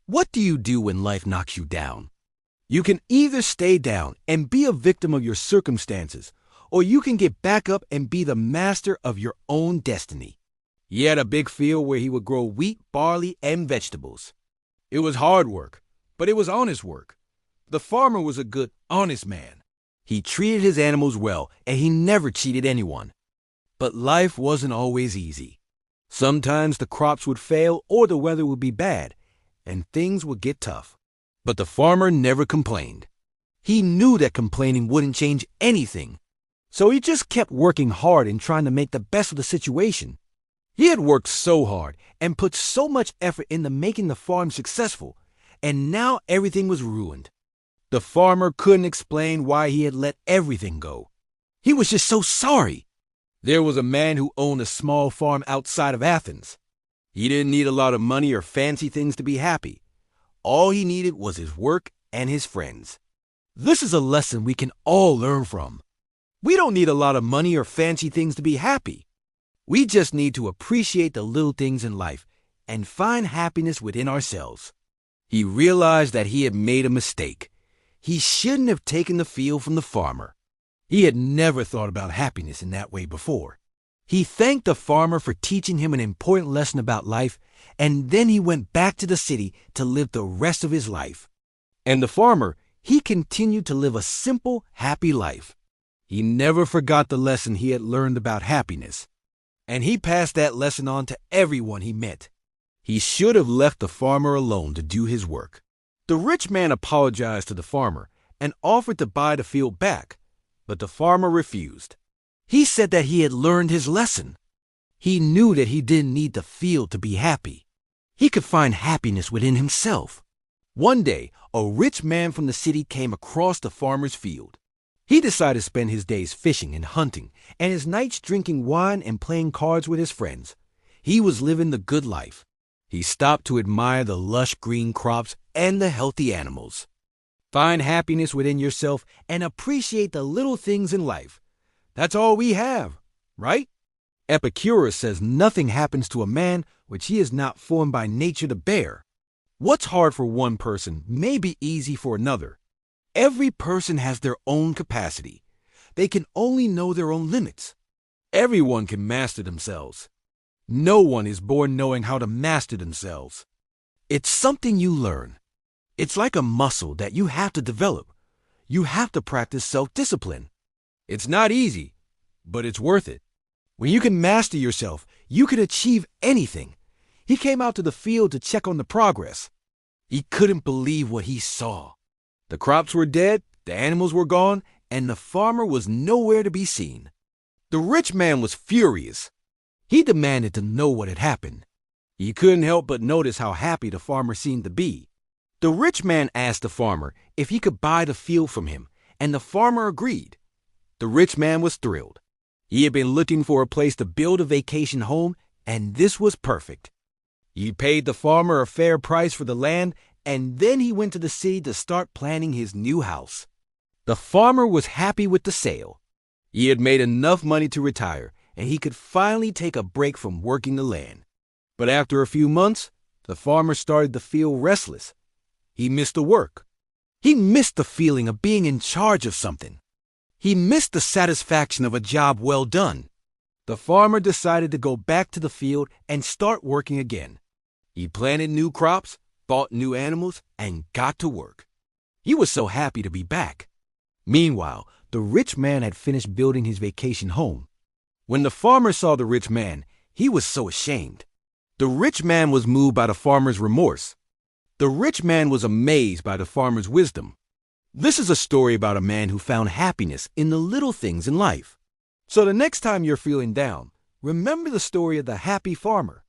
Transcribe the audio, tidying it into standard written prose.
What do you do when life knocks you down? You can either stay down and be a victim of your circumstances, or you can get back up and be the master of your own destiny. He had a big field where he would grow wheat, barley, and vegetables. It was hard work, but it was honest work. The farmer was a good, honest man. He treated his animals well, and he never cheated anyone. But life wasn't always easy. Sometimes the crops would fail or the weather would be bad, and things would get tough. But the farmer never complained. He knew that complaining wouldn't change anything. So he just kept working hard and trying to make the best of the situation. He had worked so hard and put so much effort into making the farm successful, and now everything was ruined. The farmer couldn't explain why he had let everything go. He was just so sorry. There was a man who owned a small farm outside of Athens. He didn't need a lot of money or fancy things to be happy. All he needed was his work and his friends. This is a lesson we can all learn from. We don't need a lot of money or fancy things to be happy. We just need to appreciate the little things in life and find happiness within ourselves. He realized that he had made a mistake. He shouldn't have taken the field from the farmer. He had never thought about happiness in that way before. He thanked the farmer for teaching him an important lesson about life, and then he went back to the city to live the rest of his life. And the farmer, he continued to live a simple, happy life. He never forgot the lesson he had learned about happiness, and he passed that lesson on to everyone he met. He should have left the farmer alone to do his work. The rich man apologized to the farmer and offered to buy the field back, but the farmer refused. He said that he had learned his lesson. He knew that he didn't need the field to be happy. He could find happiness within himself. One day, a rich man from the city came across the farmer's field. He decided to spend his days fishing and hunting, and his nights drinking wine and playing cards with his friends. He was living the good life. He stopped to admire the lush green crops and the healthy animals. Find happiness within yourself and appreciate the little things in life. That's all we have, right? Epicurus says nothing happens to a man which he is not formed by nature to bear. What's hard for one person may be easy for another. Every person has their own capacity. They can only know their own limits. Everyone can master themselves. No one is born knowing how to master themselves. It's something you learn. It's like a muscle that you have to develop. You have to practice self-discipline. It's not easy, but it's worth it. When you can master yourself, you can achieve anything. He came out to the field to check on the progress. He couldn't believe what he saw. The crops were dead, the animals were gone, and the farmer was nowhere to be seen. The rich man was furious. He demanded to know what had happened. He couldn't help but notice how happy the farmer seemed to be. The rich man asked the farmer if he could buy the field from him, and the farmer agreed. The rich man was thrilled. He had been looking for a place to build a vacation home, and this was perfect. He paid the farmer a fair price for the land, and then he went to the city to start planning his new house. The farmer was happy with the sale. He had made enough money to retire, and he could finally take a break from working the land. But after a few months, the farmer started to feel restless. He missed the work. He missed the feeling of being in charge of something. He missed the satisfaction of a job well done. The farmer decided to go back to the field and start working again. He planted new crops, bought new animals, and got to work. He was so happy to be back. Meanwhile, the rich man had finished building his vacation home. When the farmer saw the rich man, he was so ashamed. The rich man was moved by the farmer's remorse. The rich man was amazed by the farmer's wisdom. This is a story about a man who found happiness in the little things in life. So the next time you're feeling down, remember the story of the happy farmer.